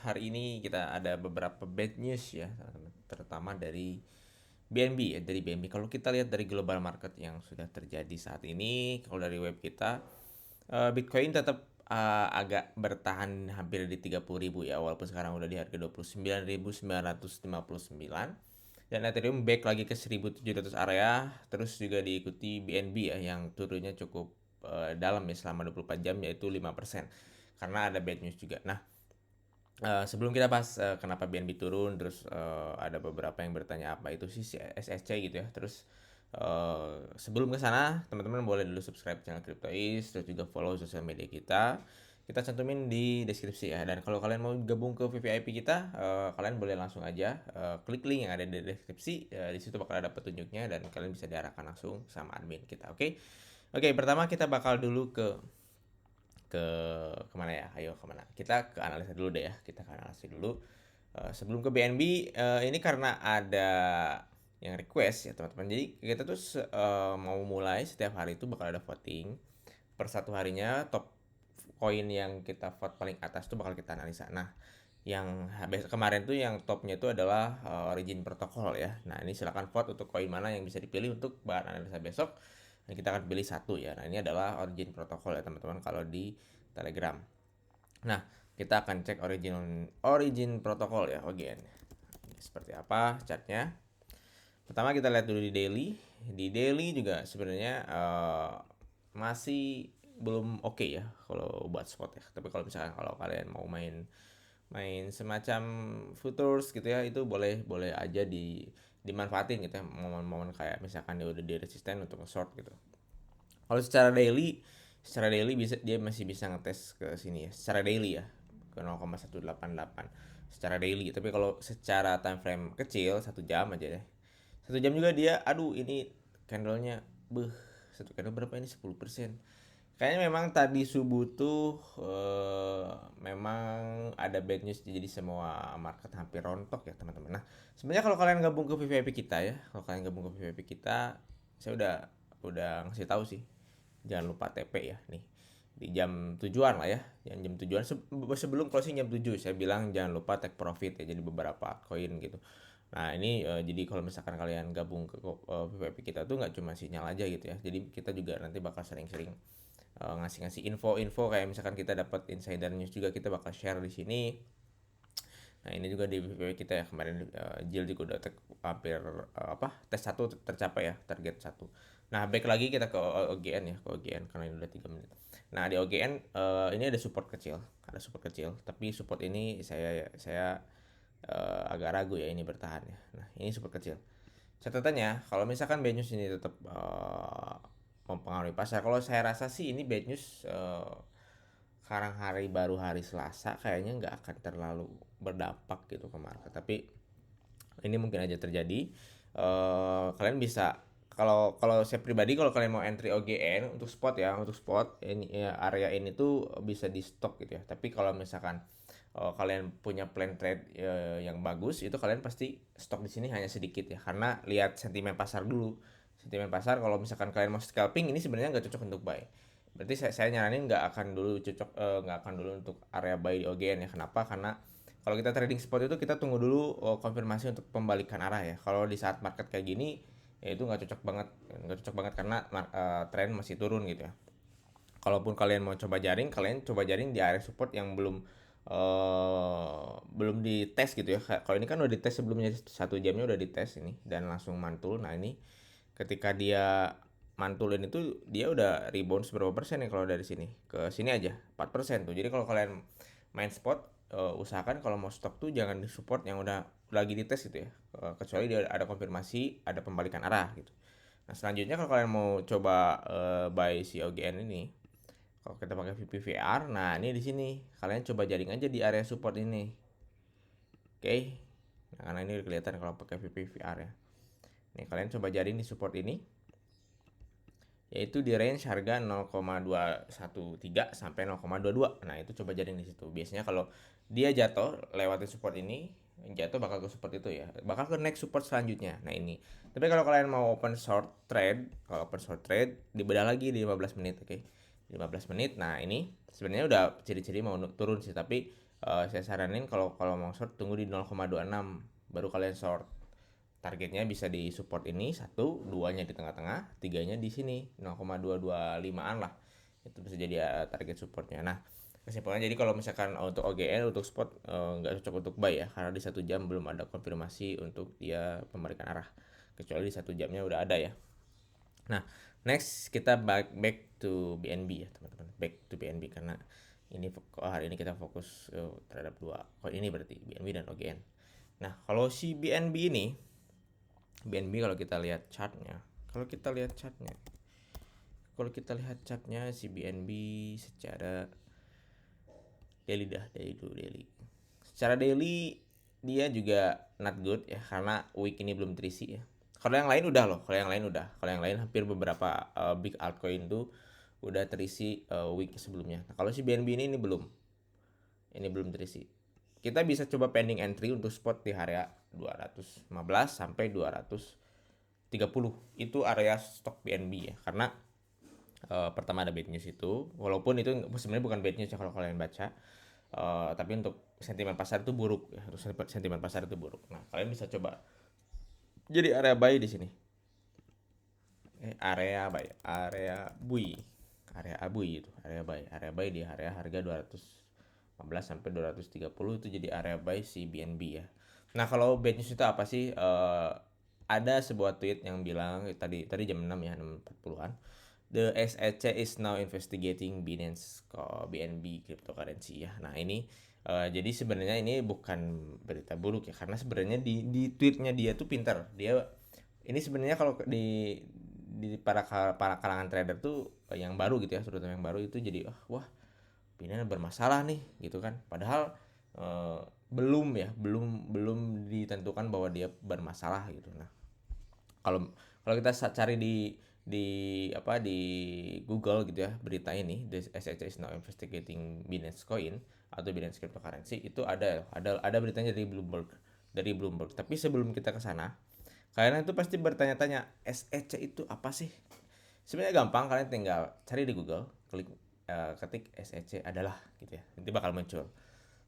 Hari ini kita ada beberapa bad news ya, terutama dari BNB ya, dari BNB. Kalau kita lihat dari global market yang sudah terjadi saat ini, kalau dari web kita, Bitcoin tetap agak bertahan hampir di 30.000 ya, walaupun sekarang udah di harga 29.959. Dan Ethereum back lagi ke 1.700 area, terus juga diikuti BNB ya, yang turunnya cukup dalam ya selama 24 jam, yaitu 5%. Karena ada bad news juga. Nah, sebelum kita bahas kenapa BNB turun, terus ada beberapa yang bertanya apa itu sih si SSC gitu ya. Terus sebelum ke sana, teman-teman boleh dulu subscribe channel CryptoIs, terus juga follow sosial media kita. Kita cantumin di deskripsi ya. Dan kalau kalian mau gabung ke VVIP kita, kalian boleh langsung aja klik link yang ada di deskripsi. Di situ bakal ada petunjuknya dan kalian bisa diarahkan langsung sama admin kita. Oke. Oke, pertama kita bakal dulu ke kemana ya? Ayo kemana? Kita ke analisa dulu deh ya. Kita ke analisa dulu. Sebelum ke BNB, ini karena ada yang request ya teman-teman. Jadi kita tuh mau mulai setiap hari itu bakal ada voting. Per satu harinya top koin yang kita vote paling atas tuh bakal kita analisa. Nah, yang kemarin tuh yang topnya itu adalah Origin Protocol ya. Nah, ini silakan vote untuk koin mana yang bisa dipilih untuk bahan analisa besok. Dan kita akan pilih satu ya. Nah, ini adalah Origin Protocol ya teman-teman kalau di Telegram. Nah, kita akan cek origin protokol ya, OGN. Seperti apa chartnya? Pertama kita lihat dulu di daily. Di daily juga sebenarnya masih belum oke ya kalau buat spot ya. Tapi kalau misalkan kalau kalian mau main main semacam futures gitu ya, itu boleh boleh aja dimanfaatin gitu ya, momen-momen kayak misalkan dia udah di resisten untuk short gitu. Kalau secara daily bisa dia masih bisa ngetes ke sini ya. Secara daily ya ke 0,188 secara daily. Tapi kalau secara time frame kecil 1 jam aja deh. 1 jam juga dia aduh ini candlenya satu candle berapa ini 10%. Kayaknya memang tadi subuh tuh memang ada bad news jadi semua market hampir rontok ya teman-teman. Nah, sebenarnya kalau kalian gabung ke VVIP kita ya, kalau kalian gabung ke VVIP kita, saya udah ngasih tahu sih. Jangan lupa TP ya nih. Di jam tujuan lah ya. Jam tujuan sebelum closing jam 7 saya bilang jangan lupa take profit ya jadi beberapa koin gitu. Nah, ini jadi kalau misalkan kalian gabung ke VVIP kita tuh nggak cuma sinyal aja gitu ya. Jadi kita juga nanti bakal sering-sering ngasih-ngasih info-info kayak misalkan kita dapat insider news juga kita bakal share di sini. Nah, ini juga di VPW kita ya kemarin Jill juga udah hampir tes satu tercapai ya target satu. Nah, back lagi kita ke OGN ya, ke OGN karena ini udah 3 menit. Nah, di OGN ini ada support kecil, tapi support ini saya agak ragu ya ini bertahan ya. Nah, ini support kecil. Catatannya, kalau misalkan bad news ini tetap mempengaruhi pasar, kalau saya rasa sih ini bad news sekarang baru hari Selasa kayaknya nggak akan terlalu berdampak gitu ke market. Tapi ini mungkin aja terjadi. Kalian bisa kalau kalau saya pribadi kalau kalian mau entry OGN untuk spot ya untuk spot ini ya, area ini tuh bisa di stop gitu ya. Tapi kalau misalkan kalian punya plan trade yang bagus itu kalian pasti stok di sini hanya sedikit ya karena lihat sentimen pasar dulu. Sentimen pasar kalau misalkan kalian mau scalping ini sebenarnya nggak cocok untuk buy. Berarti saya nyaranin nggak akan dulu untuk area buy di OGN ya. Kenapa? Karena kalau kita trading spot itu kita tunggu dulu konfirmasi untuk pembalikan arah ya. Kalau di saat market kayak gini ya itu nggak cocok banget karena tren masih turun gitu ya. Kalaupun kalian mau coba jaring, kalian coba jaring di area support yang belum dites gitu ya. Kalau ini kan udah dites sebelumnya 1 jamnya udah dites ini dan langsung mantul. Nah ini ketika dia mantulin itu dia udah rebound seberapa persen ya kalau dari sini ke sini aja 4% tuh. Jadi kalau kalian main spot usahakan kalau mau stok tuh jangan di support yang udah lagi dites gitu ya. Kecuali dia ada konfirmasi ada pembalikan arah gitu. Nah selanjutnya kalau kalian mau coba buy si OGN ini, kalau kita pakai VPVR, nah ini di sini kalian coba jaring aja di area support ini, oke? Nah karena ini udah kelihatan kalau pakai VPVR ya. Nih kalian coba jaring di support ini, yaitu di range harga 0,213 sampai 0,22. Nah, itu coba jaring di situ. Biasanya kalau dia jatuh lewatin support ini, jatuh bakal ke support itu ya. Bakal ke next support selanjutnya. Nah, ini. Tapi kalau kalian mau open short trade, kalau open short trade dibedah lagi di 15 menit, oke. 15 menit. Nah, ini sebenarnya udah ciri-ciri mau turun sih, tapi Saya saranin kalau kalau mau short tunggu di 0,26 baru kalian short. Targetnya bisa di support ini satu, duanya di tengah-tengah, tiganya di sini 0,225an lah. Itu bisa jadi target supportnya. Nah, kesimpulannya jadi kalau misalkan untuk OGL untuk spot nggak cocok untuk buy ya, karena di 1 jam belum ada konfirmasi untuk dia pembalikan arah. Kecuali di 1 jamnya udah ada ya. Nah, next kita back to BNB ya teman-teman. Back to BNB karena ini hari ini kita fokus terhadap dua koin ini berarti BNB dan OGN. Nah, kalau si BNB kalau kita lihat chartnya, si BNB secara daily daily. Secara daily dia juga not good ya karena week ini belum terisi ya. Kalau yang lain udah loh, kalau yang lain hampir beberapa big altcoin tuh udah terisi week sebelumnya. Nah, kalau si BNB ini belum. Ini belum terisi. Kita bisa coba pending entry untuk spot di area 215 sampai 230. Itu area stok BNB ya. Karena pertama ada bad news itu, walaupun itu sebenarnya bukan bad news ya kalau kalian baca. Tapi untuk sentimen pasar itu buruk ya. Sentimen pasar itu buruk. Nah, kalian bisa coba jadi area buy di sini. Area buy, area abui itu, area buy di area harga 215 sampai 230 itu jadi area buy si BNB ya. Nah, kalau bad news itu apa sih? Ada sebuah tweet yang bilang tadi jam 6 ya, 6.40-an. The SEC is now investigating Binance BNB cryptocurrency ya. Nah, ini jadi sebenarnya ini bukan berita buruk ya, karena sebenarnya di tweetnya dia tuh pintar. Dia ini sebenarnya kalau di para kalangan trader tuh yang baru gitu ya, terutama yang baru itu jadi wah Binance bermasalah nih gitu kan. Padahal belum ya, belum ditentukan bahwa dia bermasalah gitu. Nah, kalau kalau kita cari di di Google gitu ya berita ini, the SEC is now investigating Binance Coin atau Binance cryptocurrency, itu ada beritanya dari Bloomberg. Tapi sebelum kita ke sana, kalian itu pasti bertanya-tanya SEC itu apa sih? Sebenarnya gampang, kalian tinggal cari di Google, ketik SEC adalah gitu ya, nanti bakal muncul.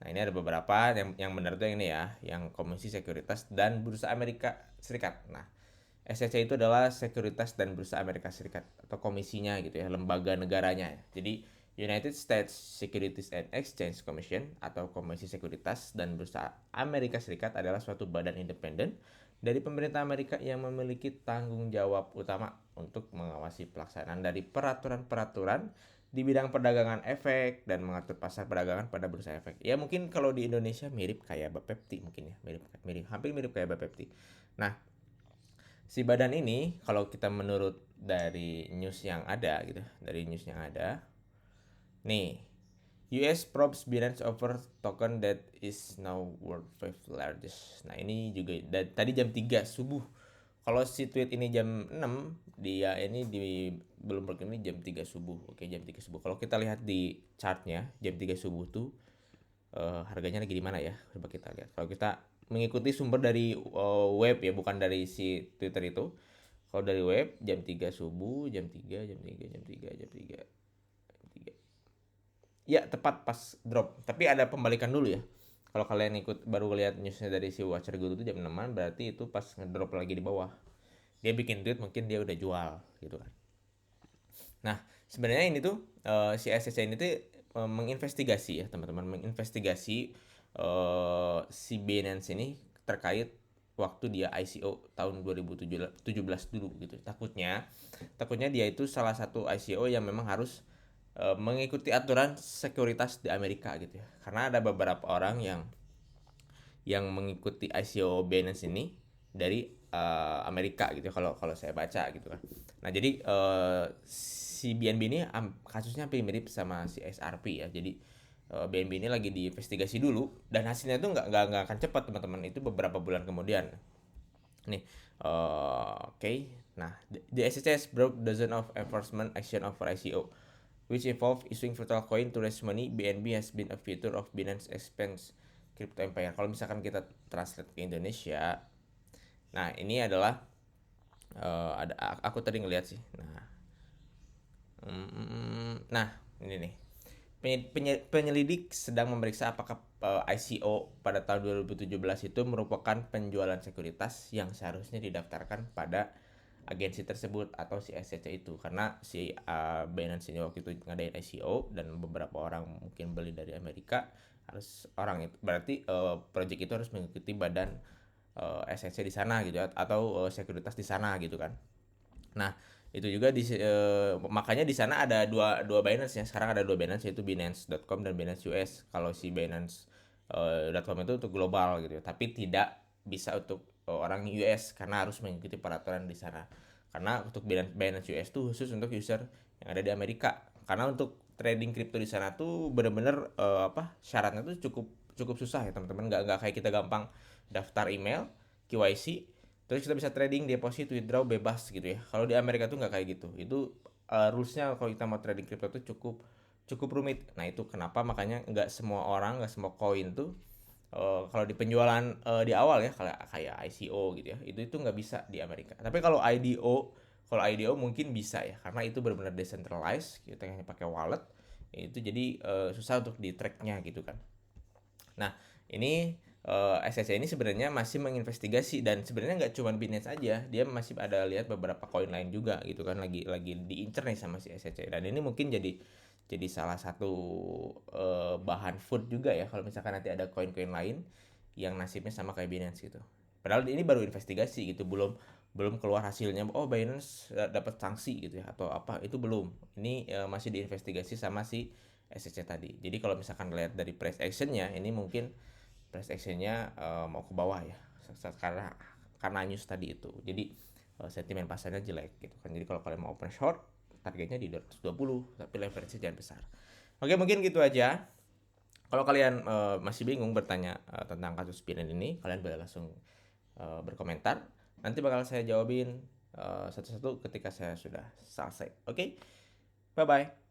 Nah, ini ada beberapa yang benar tuh yang ini ya, yang Komisi Sekuritas dan Bursa Amerika Serikat. Nah, SEC itu adalah Sekuritas dan Bursa Amerika Serikat atau komisinya gitu ya, lembaga negaranya. Jadi United States Securities and Exchange Commission atau Komisi Sekuritas dan Bursa Amerika Serikat adalah suatu badan independen dari pemerintah Amerika yang memiliki tanggung jawab utama untuk mengawasi pelaksanaan dari peraturan-peraturan di bidang perdagangan efek dan mengatur pasar perdagangan pada bursa efek. Ya mungkin kalau di Indonesia mirip kayak Bapepti mungkin ya, hampir mirip kayak Bapepti. Nah, si badan ini kalau kita menurut dari news yang ada gitu, nih, US probes Binance over token that is now world fifth largest. Nah, ini juga tadi jam 3 subuh. Kalau si tweet ini jam 6, dia ini di Bloomberg ini jam 3 subuh. Oke, jam 3 subuh. Kalau kita lihat di chartnya, jam 3 subuh tuh harganya lagi di mana ya? Coba kita lihat. Kalau kita mengikuti sumber dari web ya, bukan dari si Twitter itu. Kalau dari web jam 3 subuh, jam 3, jam 3, jam 3, jam 3. Ya, tepat pas drop. Tapi ada pembalikan dulu ya. Kalau kalian ikut baru lihat newsnya dari si Watcher Guru itu jam 6-an, berarti itu pas ngedrop lagi di bawah. Dia bikin tweet mungkin dia udah jual gitu kan. Nah, sebenarnya ini tuh si SEC ini tuh menginvestigasi ya teman-teman, menginvestigasi si Binance ini terkait waktu dia ICO tahun 2017 dulu gitu. Takutnya dia itu salah satu ICO yang memang harus mengikuti aturan sekuritas di Amerika gitu ya. Karena ada beberapa orang yang mengikuti ICO Binance ini dari Amerika gitu ya, kalau saya baca gitu kan. Nah, jadi si BNB ini kasusnya hampir mirip sama si SRP ya. Jadi BNB ini lagi diinvestigasi dulu dan hasilnya itu nggak akan cepat teman-teman, itu beberapa bulan kemudian. Nih, oke. Nah, the SEC has brought dozen of enforcement action over ICO, which involve issuing virtual coin to raise money. BNB has been a feature of Binance Expense Crypto Empire. Kalau misalkan kita translate ke Indonesia, nah ini adalah aku tadi ngeliat sih. Nah, ini nih. Penyelidik sedang memeriksa apakah ICO pada tahun 2017 itu merupakan penjualan sekuritas yang seharusnya didaftarkan pada agensi tersebut atau si SCC itu, karena si Binance ini waktu itu ngadain ICO dan beberapa orang mungkin beli dari Amerika, harus orang itu berarti project itu harus mengikuti badan SCC di sana gitu, atau sekuritas di sana gitu kan. Nah, itu juga makanya di sana ada dua Binance ya. Sekarang ada dua Binance, yaitu Binance.com dan Binance US. Kalau si Binance.com itu untuk global gitu ya, tapi tidak bisa untuk orang US karena harus mengikuti peraturan di sana. Karena untuk Binance US itu khusus untuk user yang ada di Amerika. Karena untuk trading crypto di sana tuh bener-bener syaratnya tuh cukup cukup susah ya teman-teman. Nggak kayak kita gampang daftar email, KYC, terus kita bisa trading, deposit, withdraw bebas gitu ya. Kalau di Amerika tuh nggak kayak gitu. Itu rulesnya kalau kita mau trading crypto tuh cukup cukup rumit. Nah itu kenapa makanya nggak semua orang, nggak semua koin tuh kalau di penjualan di awal ya, kayak ICO gitu ya, itu nggak bisa di Amerika. Tapi kalau IDO mungkin bisa ya, karena itu benar-benar decentralized, kita hanya pakai wallet, itu jadi susah untuk di tracknya gitu kan. Nah, ini SCC ini sebenarnya masih menginvestigasi, dan sebenarnya nggak cuma Binance aja, dia masih ada lihat beberapa koin lain juga gitu kan, lagi diincer nih sama si SCC. Dan ini mungkin jadi salah satu bahan food juga ya kalau misalkan nanti ada koin-koin lain yang nasibnya sama kayak Binance gitu. Padahal ini baru investigasi gitu, belum belum keluar hasilnya, oh Binance dapat sanksi gitu ya atau apa, itu belum. Ini masih diinvestigasi sama si SCC tadi. Jadi kalau misalkan lihat dari price actionnya, ini mungkin price actionnya mau ke bawah ya, karena news tadi itu. Jadi sentimen pasarnya jelek gitu kan. Jadi kalau kalian mau open short, targetnya di 220, tapi leverage jangan besar. Oke, mungkin gitu aja. Kalau kalian masih bingung bertanya tentang kasus Binance ini, kalian boleh langsung berkomentar. Nanti bakal saya jawabin satu-satu ketika saya sudah selesai. Oke, bye bye.